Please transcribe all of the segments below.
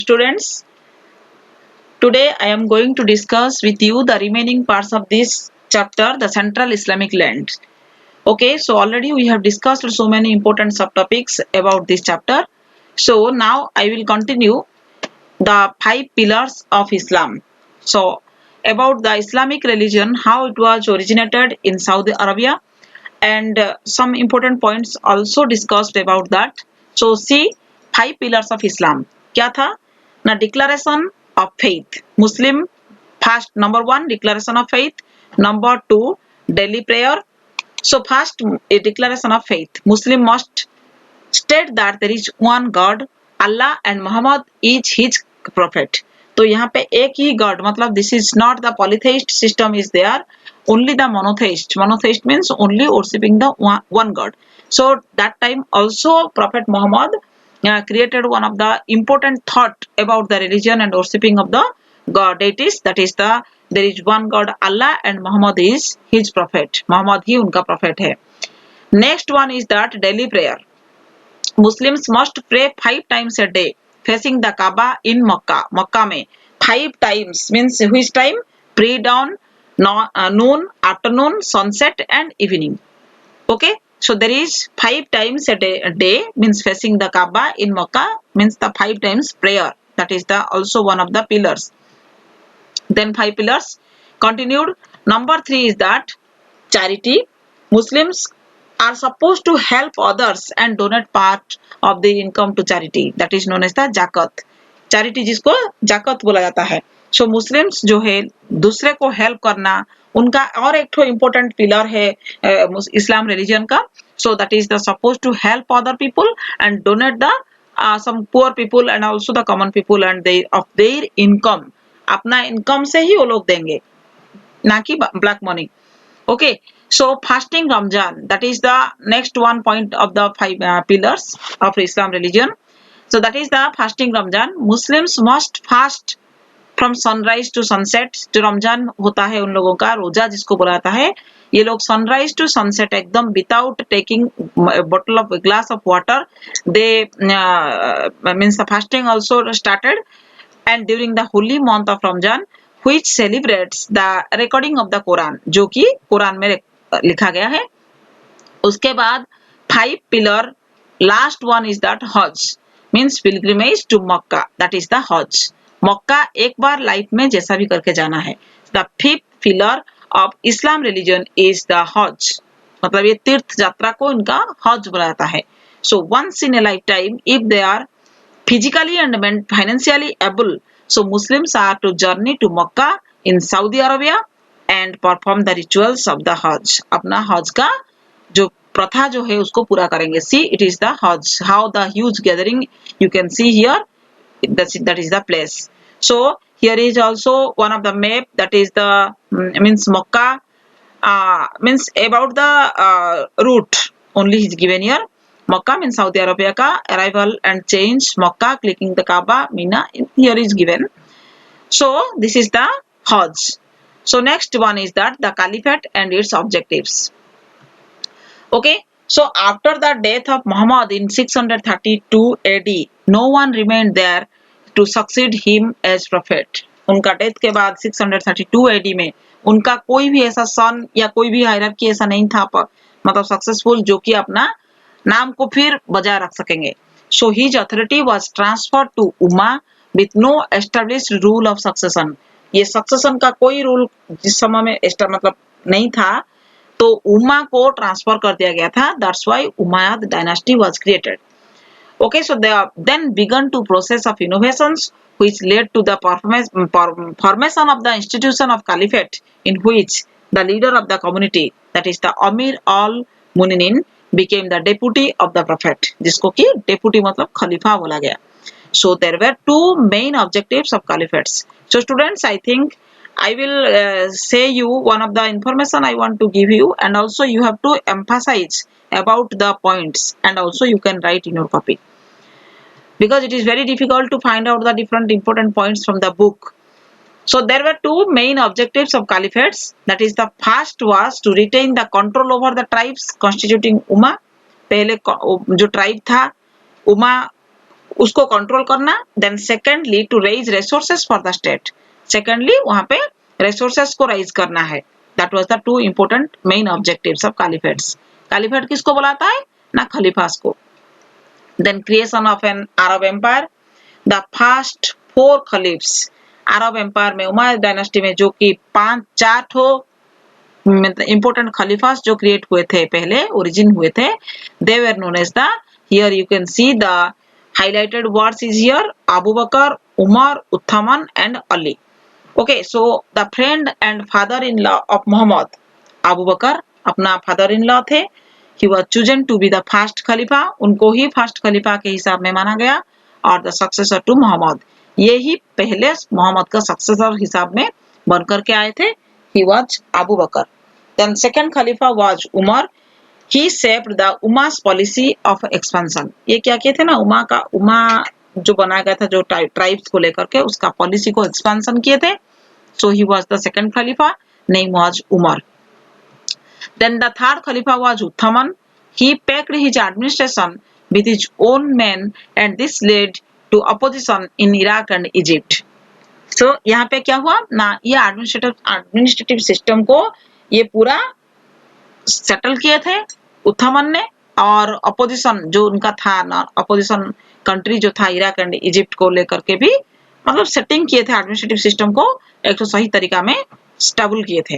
Students, today I am going to discuss with you the remaining parts of this chapter, the Central Islamic Land. Okay, so already we have discussed so many important subtopics about this chapter. So now I will continue the five pillars of Islam. So about the Islamic religion, how it was originated in Saudi Arabia, and some important points also discussed about that. So see, five pillars of Islam. क्या था ना? Declaration of faith. Muslim first, number one, declaration of faith. Number two, daily prayer. So first, a declaration of faith. Muslim must state that there is one God, Allah, and Muhammad is his prophet. तो यहाँ पे एक ही god, मतलब this is not the polytheist system is there, only the monotheist means only worshipping the one god. So that time also Prophet Muhammad created one of the important thought about the religion and worshipping of the god deities, that is the there is one god Allah and Muhammad is his prophet, Muhammad ही उनका prophet है. Next one is that daily prayer. Muslims must pray 5 times a day facing the Kaaba in Makkah. Makkah में 5 times means which time? Pre-dawn, noon, afternoon, sunset and evening. Okay, so there is 5 times a day means facing the Kaaba in Makkah means the 5 times prayer. That is the also one of the pillars. Then 5 pillars continued. Number 3 is that charity. Muslims are supposed to help others and donate part of their income to charity. That is known as the zakat. Charity जिसको जाकत बोला जाता है. So Muslims जो है दूसरे को help करना उनका और एक ठो important pillar है Islam religion का. So that is the supposed to help other people and donate the some poor people and also the common people and they of their income. अपना income से ही वो लोग देंगे, ना कि black money. Okay, so fasting Ramjan, that is the next one point of the 5 pillars of Islam religion. So that is the fasting Ramjan. Muslims must fast from sunrise to sunset. जो रमजान होता है उन लोगों का रोजा जिसको बोला जाता है, ये लोग sunrise to sunset एकदम without taking a bottle of a glass of water, they means the fasting also started. And during the holy month of Ramjan, which celebrates the recording of the Quran, जो कि कुरान में लिखा गया है. उसके बाद 5 pillar, last one is that Hajj means pilgrimage to Makkah, that is the Hajj. मक्का एक बार life में जैसा भी करके जाना है. The 5th pillar of Islam religion is the Hajj. मतलब ये तीर्थ यात्रा को इनका हज बोला जाता है. So once in a lifetime, if they are physically and financially able, so Muslims are to journey to Makkah in Saudi Arabia and perform the rituals of the Hajj. अपना हज का जो प्रथा जो है उसको पूरा करेंगे. See, it is the Hajj. How the huge gathering you can see here. That is the place. So here is also one of the map, that is the means Makkah means about the route only is given here. Makkah means Saudi Arabia ka arrival and change. Makkah clicking the Kaaba, Mina here is given. So this is the Hajj. So next one is that the Caliphate and its objectives. Okay, so after the death of Muhammad in 632 AD, no one remained there to succeed him as prophet. उनका death के बाद 632 AD में उनका कोई भी ऐसा सन या कोई भी हायरार्की ऐसा नहीं था मतलब सक्सेसफुल जो कि अपना नाम को फिर बजाय रख सकेंगे. So his authority was transferred to Ummah with no established rule of succession. ये सक्सेशन का कोई रूल जिस समय में मतलब नहीं था, तो उम्मा को ट्रांसफर कर दिया गया था. That's why Umayyad dynasty was created. Okay, so they then began to process of innovations which led to the formation of the institution of caliphate, in which the leader of the community, that is the Amir al-Mu'minin, became the deputy of the prophet, जिसको कि deputy मतलब खलीफा बोला गया. So there were 2 main objectives of caliphates. So students, I think I will say you one of the information I want to give you, and also you have to emphasize about the points, and also you can write in your copy, because it is very difficult to find out the different important points from the book. So there were 2 main objectives of caliphates. That is, the first was to retain the control over the tribes constituting Ummah. पहले जो tribe था उमा उसको control करना, then secondly to raise resources for the state, secondly वहां पे resources को raise करना है। That was the two important main objectives of caliphates. Caliphate किसको बुलाता है ना, खलीफास को। Then creation of an Arab empire, the first 4 खलीफ्स अरब एम्पायर में, उमैयद डायनेस्टी में जो कि 4 ठो इंपोर्टेंट खलीफास जो क्रिएट हुए थे, पहले ओरिजिन हुए थे, they were known as the, here you can see the highlighted words is here, Abu Bakr, Umar, Uthman and Ali. Okay, so the friend and father-in-law of Muhammad, Abu Bakr अपना father-in-law थे, he was chosen to be the first खलीफा, उनको ही first खलीफा के हिसाब में माना गया, और the successor to Muhammad, ये ही पहले मोहम्मद का सक्सेसर हिसाब में बनकर के आए थे, he was Abu Bakr. Then second Khalifa was Umar, he shaped the Uma's policy of expansion. ये क्या किए थे ना, उमा जो बनाया गया था जो ट्राइब्स को लेकर के, उसका पॉलिसी को एक्सपेंशन किए थे. So he was the second Khalifa, name was Umar. Then the third Khalifa was Uthman. He packed his administration with his own men and this led to opposition in Iraq and Egypt. So यहाँ पे क्या हुआ ना, ये administrative system को ये पूरा settle किए थे उथमन ने, और अपोजिशन जो उनका था ना, अपोजिशन कंट्री जो था इराक एंड इजिप्ट को लेकर के भी मतलब सेटिंग किए थे, एडमिनिस्ट्रेटिव सिस्टम को एक तो सही तरीका में स्टेबल किए थे.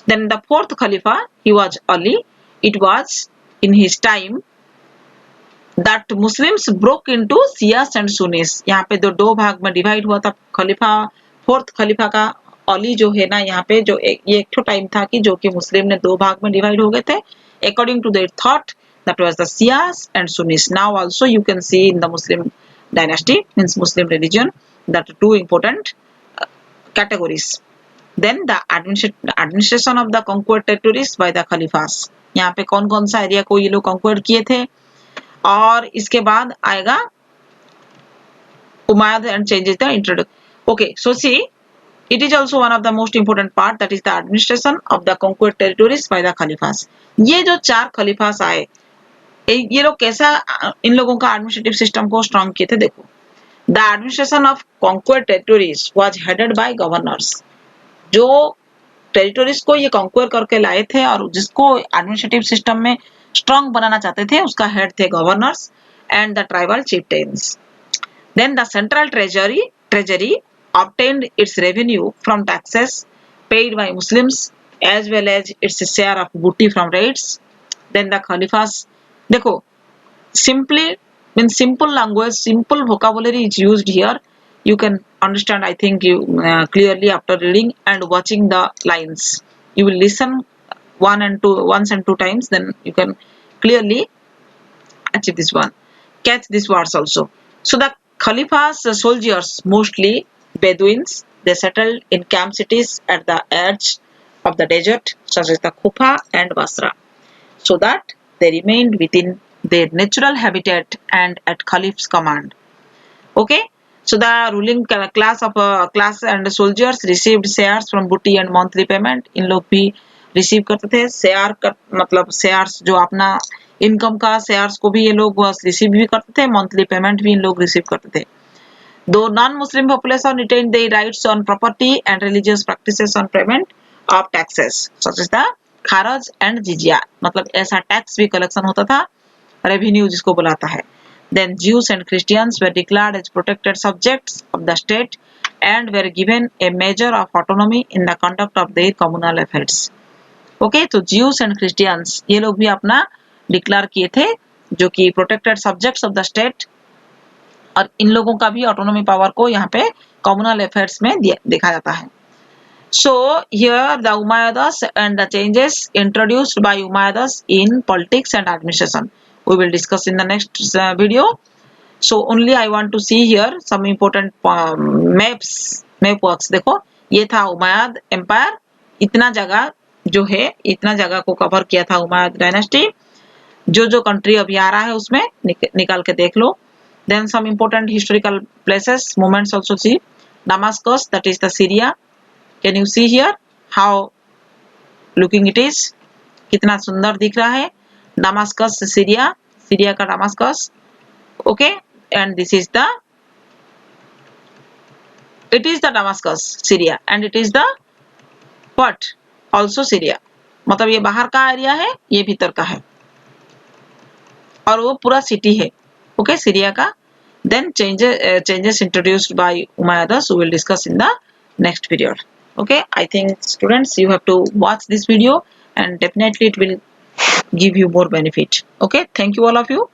देन द फोर्थ खलीफा he was Ali. It was in his time that Muslims broke into Shias and Sunnis. यहाँ पे दो भाग में डिवाइड हुआ था खलीफा. फोर्थ खलीफा का अली जो है ना, यहाँ पे जो ये एक टाइम था कि जो कि मुस्लिम ने 2 भाग में डिवाइड हो गए थे according to their thought, that was the Shias and Sunnis. Now also you can see in the Muslim dynasty, means Muslim religion, that 2 important categories. Then the administration of the conquered territories by the Khalifas. यहाँ पे कौन कौन सा area को ये लोग कंक्वेयर किए थे, और इसके बाद आएगा Umayyad and changes the introduction. Okay, so see, it is also one of the most important part, that is the administration of the conquered territories by the Khalifas. ये जो 4 खलीफास आए, ये लोग कैसा इन लोगों का एडमिनिस्ट्रेटिव सिस्टम को स्ट्रॉन्ग किए थे. देखो, the administration of conquered territories was headed by governors. जो टेरिटोरीज को ये कॉन्क्वेयर करके लाए थे और जिसको एडमिनिस्ट्रेटिव सिस्टम में स्ट्रॉन्ग बनाना चाहते थे, उसका हेड थे governors and the tribal chieftains. Then the central treasury obtained its revenue from taxes paid by Muslims as well as its share of booty from raids. Then the Khalifas, देखो, simply in simple language, simple vocabulary is used here. You can understand, I think, you clearly after reading and watching the lines. You will listen once and two times, then you can clearly achieve this one. Catch these words also. So the Khalifa's soldiers, mostly Bedouins, they settled in camp cities at the edge of the desert, such as the Kufa and Basra, so that they remained within their natural habitat and at Caliph's command. Okay, so the ruling class and soldiers received shares from booty and monthly payment. इन लोग भी receive करते थे share का, मतलब shares जो अपना income का shares को भी ये लोग रिसीव भी करते थे, मंथली पेमेंट भी इन लोग रिसीव करते थे. The non Muslim population retain their rights on property and religious practices on payment of taxes such as the खारज एंड जिजिया. मतलब ऐसा टैक्स भी कलेक्शन होता था, रेवेन्यू जिसको बुलाता है. Then Jews and Christians were declared as protected subjects of the state and were given a measure of autonomy in the conduct of their communal affairs. Okay, तो Jews and Christians ये लोग भी अपना declare किए थे जो कि protected subjects of the state, और इन लोगों का भी ऑटोनॉमी पावर को यहाँ पे कम्युनल अफेयर्स में देखा जाता है. So here the Umayyads and the changes introduced by Umayyads in politics and administration we will discuss in the next video. So only I want to see here some important map works. देखो, ये था Umayyad empire, इतना जगह जो है, इतना जगह को कवर किया था उमैयद डायनेस्टी. जो कंट्री अभी आ रहा है उसमें निकाल के देख लो. Then some important historical places, moments also see. Damascus, that is the Syria. Can you see here how looking it is? कितना सुंदर दिख रहा है. Damascus, Syria का Damascus. Okay, and this is the, it is the Damascus, Syria, and it is the what, also Syria. मतलब ये बाहर का एरिया है, ये भीतर का है, और वो पूरा सिटी है, ओके, सीरिया का. Then changes introduced by Umayyadas we will discuss in the next period. Okay, I think students you have to watch this video and definitely it will give you more benefit. Okay, thank you all of you.